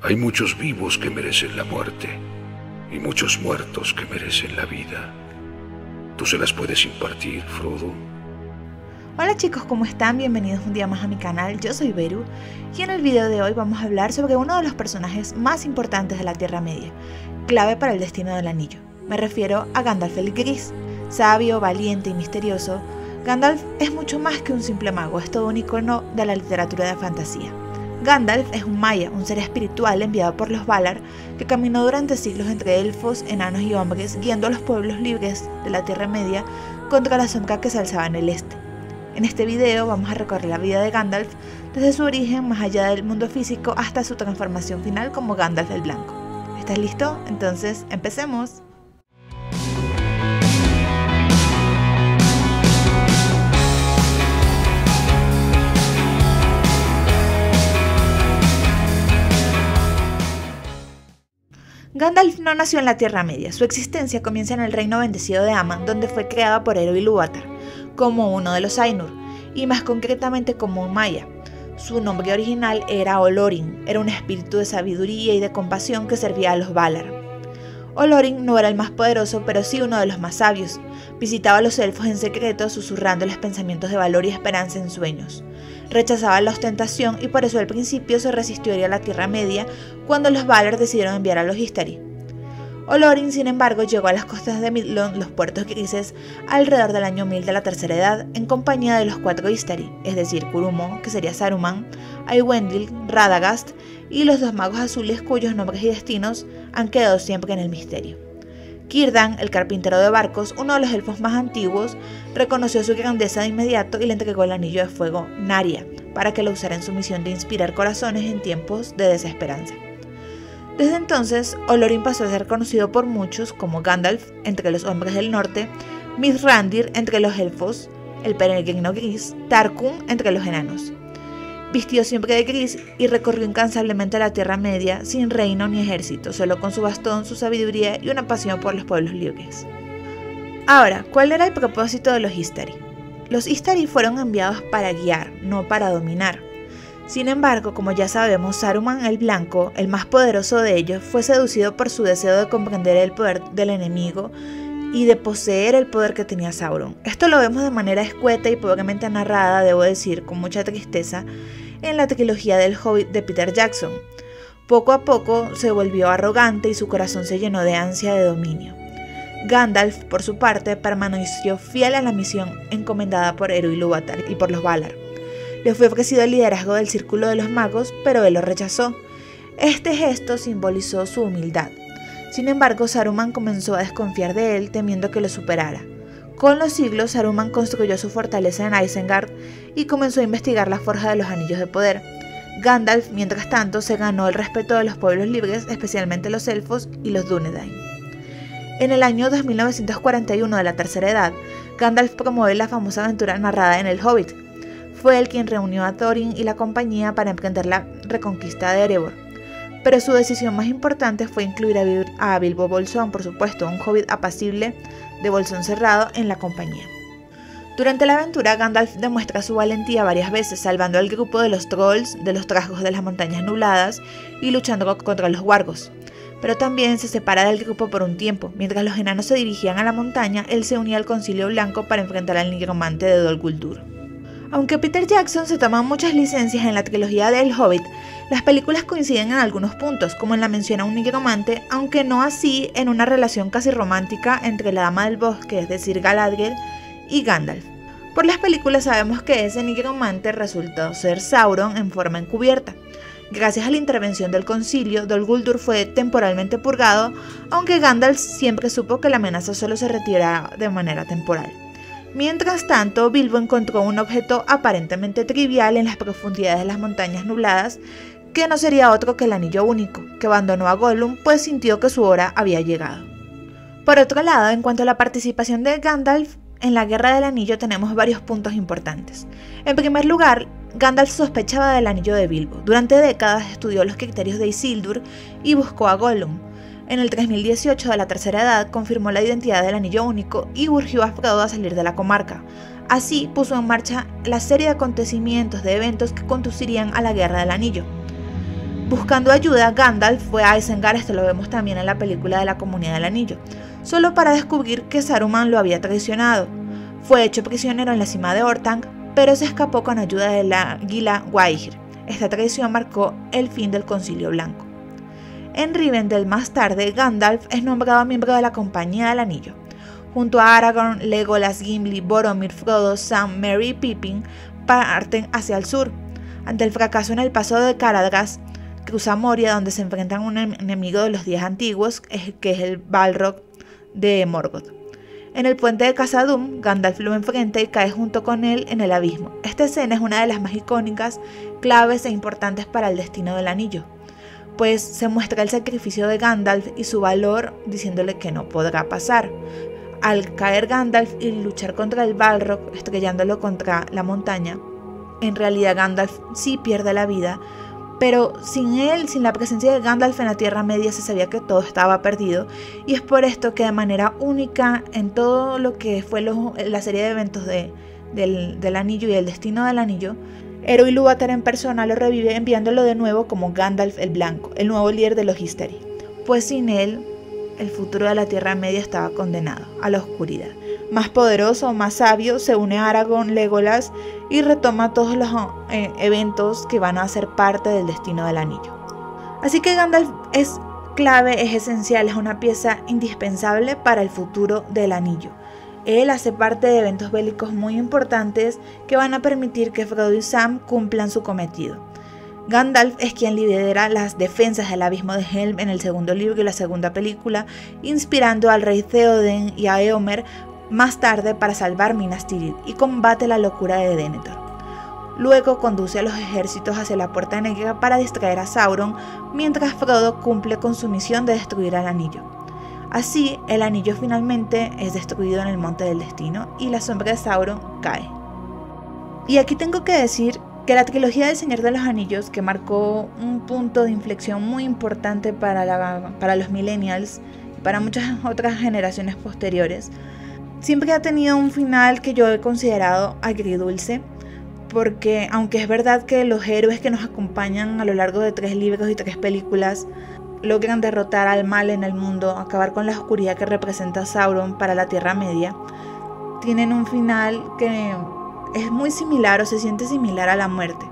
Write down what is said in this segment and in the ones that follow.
Hay muchos vivos que merecen la muerte y muchos muertos que merecen la vida. ¿Tú se las puedes impartir, Frodo? Hola chicos, ¿cómo están? Bienvenidos un día más a mi canal, yo soy Beru y en el video de hoy vamos a hablar sobre uno de los personajes más importantes de la Tierra Media, clave para el destino del anillo. Me refiero a Gandalf el Gris. Sabio, valiente y misterioso, Gandalf es mucho más que un simple mago, es todo un icono de la literatura de fantasía. Gandalf es un Maya, un ser espiritual enviado por los Valar que caminó durante siglos entre elfos, enanos y hombres, guiando a los pueblos libres de la Tierra Media contra la sombra que se alzaba en el este. En este video vamos a recorrer la vida de Gandalf desde su origen más allá del mundo físico hasta su transformación final como Gandalf el Blanco. ¿Estás listo? Entonces, empecemos. Gandalf no nació en la Tierra Media, su existencia comienza en el reino bendecido de Aman, donde fue creada por Eru Ilúvatar, como uno de los Ainur, y más concretamente como un Maya. Su nombre original era Olorin, era un espíritu de sabiduría y de compasión que servía a los Valar. Olorin no era el más poderoso, pero sí uno de los más sabios. Visitaba a los elfos en secreto, susurrándoles pensamientos de valor y esperanza en sueños. Rechazaba la ostentación y por eso al principio se resistió a ir a la Tierra Media cuando los Valar decidieron enviar a los Istari. Olorin, sin embargo, llegó a las costas de Midlond, los puertos grises, alrededor del año 1000 de la Tercera Edad, en compañía de los 4 Istari, es decir, Curumo, que sería Saruman, Aywendil, Radagast y los 2 magos azules cuyos nombres y destinos han quedado siempre en el misterio. Círdan, el carpintero de barcos, uno de los elfos más antiguos, reconoció su grandeza de inmediato y le entregó el anillo de fuego Narya, para que lo usara en su misión de inspirar corazones en tiempos de desesperanza. Desde entonces, Olorin pasó a ser conocido por muchos como Gandalf entre los hombres del norte, Mithrandir entre los elfos, el peregrino gris, Tarkun entre los enanos. Vistió siempre de gris y recorrió incansablemente la Tierra Media sin reino ni ejército, solo con su bastón, su sabiduría y una pasión por los pueblos libres. Ahora, ¿cuál era el propósito de los Istari? Los Istari fueron enviados para guiar, no para dominar. Sin embargo, como ya sabemos, Saruman el Blanco, el más poderoso de ellos, fue seducido por su deseo de comprender el poder del enemigo y de poseer el poder que tenía Sauron. Esto lo vemos de manera escueta y pobremente narrada, debo decir, con mucha tristeza, en la trilogía del Hobbit de Peter Jackson. Poco a poco se volvió arrogante y su corazón se llenó de ansia de dominio. Gandalf, por su parte, permaneció fiel a la misión encomendada por Eru Ilúvatar y por los Valar. Le fue ofrecido el liderazgo del Círculo de los Magos, pero él lo rechazó. Este gesto simbolizó su humildad. Sin embargo, Saruman comenzó a desconfiar de él, temiendo que lo superara. Con los siglos, Saruman construyó su fortaleza en Isengard y comenzó a investigar la forja de los anillos de poder. Gandalf, mientras tanto, se ganó el respeto de los pueblos libres, especialmente los elfos y los Dúnedain. En el año 2941 de la Tercera Edad, Gandalf promueve la famosa aventura narrada en el Hobbit. Fue él quien reunió a Thorin y la compañía para emprender la reconquista de Erebor. Pero su decisión más importante fue incluir a Bilbo Bolsón, por supuesto, un hobbit apacible de bolsón cerrado en la compañía. Durante la aventura, Gandalf demuestra su valentía varias veces, salvando al grupo de los trolls, de los trasgos de las montañas nubladas y luchando contra los wargos. Pero también se separa del grupo por un tiempo. Mientras los enanos se dirigían a la montaña, él se unía al Concilio Blanco para enfrentar al nigromante de Dol Guldur. Aunque Peter Jackson se toma muchas licencias en la trilogía de El Hobbit, las películas coinciden en algunos puntos, como en la mención a un nigromante, aunque no así en una relación casi romántica entre la Dama del Bosque, es decir, Galadriel, y Gandalf. Por las películas sabemos que ese nigromante resultó ser Sauron en forma encubierta. Gracias a la intervención del concilio, Dol Guldur fue temporalmente purgado, aunque Gandalf siempre supo que la amenaza solo se retiraba de manera temporal. Mientras tanto, Bilbo encontró un objeto aparentemente trivial en las profundidades de las montañas nubladas, que no sería otro que el Anillo Único, que abandonó a Gollum pues sintió que su hora había llegado. Por otro lado, en cuanto a la participación de Gandalf en la Guerra del Anillo tenemos varios puntos importantes. En primer lugar, Gandalf sospechaba del anillo de Bilbo. Durante décadas estudió los criterios de Isildur y buscó a Gollum. En el 3018 de la Tercera Edad confirmó la identidad del Anillo Único y urgió a Frodo a salir de la comarca. Así puso en marcha la serie de acontecimientos de eventos que conducirían a la Guerra del Anillo. Buscando ayuda, Gandalf fue a Isengard, esto lo vemos también en la película de la Comunidad del Anillo, solo para descubrir que Saruman lo había traicionado. Fue hecho prisionero en la cima de Orthanc, pero se escapó con ayuda del águila Gwaihir. Esta traición marcó el fin del Concilio Blanco. En Rivendell, más tarde, Gandalf es nombrado miembro de la Compañía del Anillo. Junto a Aragorn, Legolas, Gimli, Boromir, Frodo, Sam, Merry y Pippin parten hacia el sur. Ante el fracaso en el paso de Caradhras, cruza Moria, donde se enfrentan a un enemigo de los 10 antiguos, que es el Balrog de Morgoth. En el puente de Khazad-dûm, Gandalf lo enfrenta y cae junto con él en el abismo. Esta escena es una de las más icónicas, claves e importantes para el destino del anillo, pues se muestra el sacrificio de Gandalf y su valor diciéndole que no podrá pasar. Al caer Gandalf y luchar contra el Balrog, estrellándolo contra la montaña, en realidad Gandalf sí pierde la vida, pero sin él, sin la presencia de Gandalf en la Tierra Media, se sabía que todo estaba perdido, y es por esto que de manera única en todo lo que fue la serie de eventos del anillo y el destino del anillo, Eru Ilúvatar en persona lo revive enviándolo de nuevo como Gandalf el Blanco, el nuevo líder de los Istari, pues sin él el futuro de la Tierra Media estaba condenado a la oscuridad. Más poderoso, más sabio, se une a Aragorn, Legolas y retoma todos los eventos que van a ser parte del destino del anillo. Así que Gandalf es clave, es esencial, es una pieza indispensable para el futuro del anillo. Él hace parte de eventos bélicos muy importantes que van a permitir que Frodo y Sam cumplan su cometido. Gandalf es quien lidera las defensas del abismo de Helm en el segundo libro y la segunda película, inspirando al rey Theoden y a Éomer más tarde para salvar Minas Tirith, y combate la locura de Denethor. Luego conduce a los ejércitos hacia la Puerta Negra para distraer a Sauron, mientras Frodo cumple con su misión de destruir el anillo. Así, el anillo finalmente es destruido en el Monte del Destino y la sombra de Sauron cae. Y aquí tengo que decir que la trilogía del Señor de los Anillos, que marcó un punto de inflexión muy importante para los millennials y para muchas otras generaciones posteriores, siempre ha tenido un final que yo he considerado agridulce, porque aunque es verdad que los héroes que nos acompañan a lo largo de 3 libros y 3 películas logran derrotar al mal en el mundo, acabar con la oscuridad que representa Sauron para la Tierra Media, tienen un final que es muy similar o se siente similar a la muerte.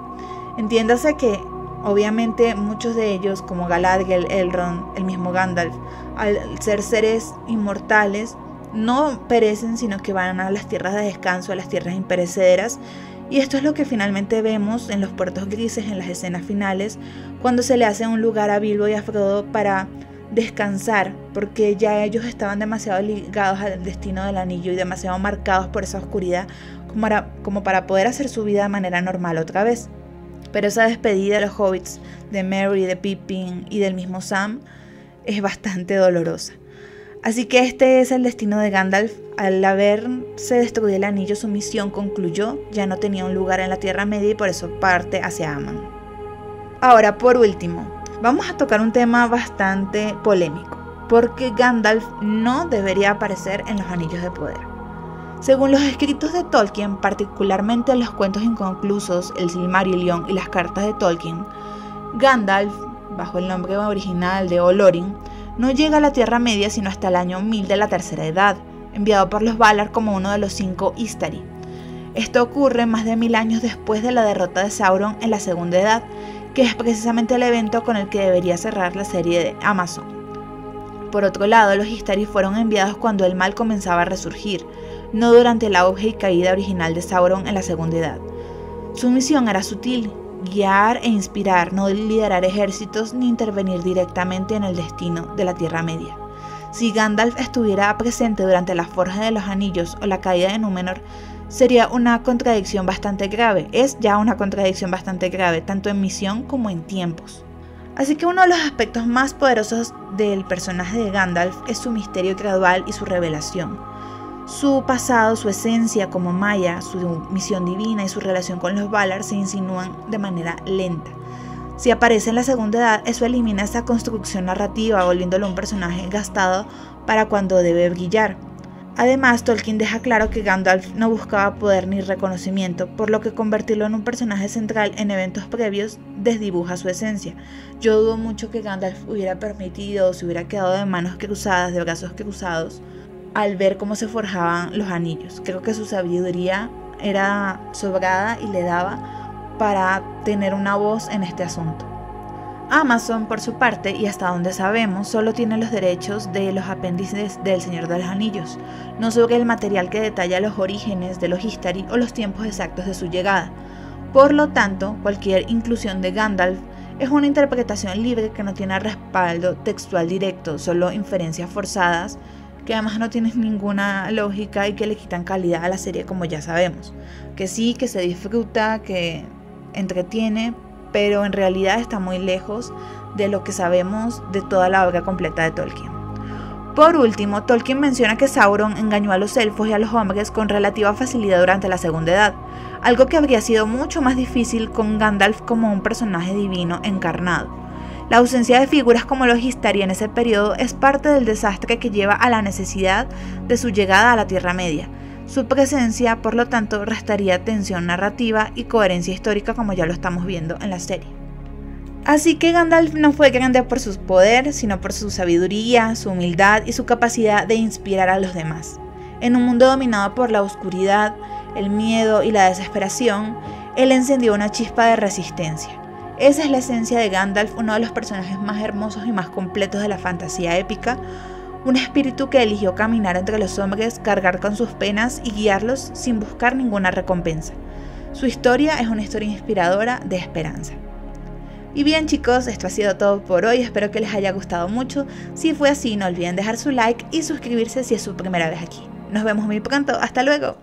Entiéndase que obviamente muchos de ellos, como Galadriel, Elrond, el mismo Gandalf, al ser seres inmortales, no perecen, sino que van a las tierras de descanso, a las tierras imperecederas, y esto es lo que finalmente vemos en los puertos grises, en las escenas finales, cuando se le hace un lugar a Bilbo y a Frodo para descansar, porque ya ellos estaban demasiado ligados al destino del anillo y demasiado marcados por esa oscuridad como para poder hacer su vida de manera normal otra vez. Pero esa despedida de los hobbits, de Merry, de Pippin y del mismo Sam, es bastante dolorosa. Así que este es el destino de Gandalf. Al haberse destruido el anillo, su misión concluyó, ya no tenía un lugar en la Tierra Media y por eso parte hacia Aman. Ahora, por último, vamos a tocar un tema bastante polémico, porque Gandalf no debería aparecer en los Anillos de Poder. Según los escritos de Tolkien, particularmente los cuentos inconclusos, el Silmarillion y las cartas de Tolkien, Gandalf, bajo el nombre original de Olorin, no llega a la Tierra Media sino hasta el año 1000 de la Tercera Edad, enviado por los Valar como uno de los 5 Istari. Esto ocurre más de 1000 años después de la derrota de Sauron en la Segunda Edad, que es precisamente el evento con el que debería cerrar la serie de Amazon. Por otro lado, los Istari fueron enviados cuando el mal comenzaba a resurgir, no durante el auge y caída original de Sauron en la Segunda Edad. Su misión era sutil: guiar e inspirar, no liderar ejércitos ni intervenir directamente en el destino de la Tierra Media. Si Gandalf estuviera presente durante la Forja de los Anillos o la caída de Númenor, sería una contradicción bastante grave. Es ya una contradicción bastante grave, tanto en misión como en tiempos. Así que uno de los aspectos más poderosos del personaje de Gandalf es su misterio gradual y su revelación. Su pasado, su esencia como Maya, su misión divina y su relación con los Valar se insinúan de manera lenta. Si aparece en la Segunda Edad, eso elimina esa construcción narrativa, volviéndolo un personaje gastado para cuando debe brillar. Además, Tolkien deja claro que Gandalf no buscaba poder ni reconocimiento, por lo que convertirlo en un personaje central en eventos previos desdibuja su esencia. Yo dudo mucho que Gandalf hubiera permitido o se hubiera quedado de manos cruzadas, de brazos cruzados, al ver cómo se forjaban los anillos. Creo que su sabiduría era sobrada y le daba para tener una voz en este asunto. Amazon, por su parte, y hasta donde sabemos, solo tiene los derechos de los apéndices del Señor de los Anillos, no sobre el material que detalla los orígenes de los Istari o los tiempos exactos de su llegada. Por lo tanto, cualquier inclusión de Gandalf es una interpretación libre que no tiene respaldo textual directo, solo inferencias forzadas, que además no tienen ninguna lógica y que le quitan calidad a la serie, como ya sabemos. Que sí, que se disfruta, que entretiene, pero en realidad está muy lejos de lo que sabemos de toda la obra completa de Tolkien. Por último, Tolkien menciona que Sauron engañó a los elfos y a los hombres con relativa facilidad durante la Segunda Edad, algo que habría sido mucho más difícil con Gandalf como un personaje divino encarnado. La ausencia de figuras como los Istari en ese periodo es parte del desastre que lleva a la necesidad de su llegada a la Tierra Media. Su presencia, por lo tanto, restaría tensión narrativa y coherencia histórica, como ya lo estamos viendo en la serie. Así que Gandalf no fue grande por su poder, sino por su sabiduría, su humildad y su capacidad de inspirar a los demás. En un mundo dominado por la oscuridad, el miedo y la desesperación, él encendió una chispa de resistencia. Esa es la esencia de Gandalf, uno de los personajes más hermosos y más completos de la fantasía épica, un espíritu que eligió caminar entre los hombres, cargar con sus penas y guiarlos sin buscar ninguna recompensa. Su historia es una historia inspiradora de esperanza. Y bien chicos, esto ha sido todo por hoy, espero que les haya gustado mucho. Si fue así, no olviden dejar su like y suscribirse si es su primera vez aquí. Nos vemos muy pronto, hasta luego.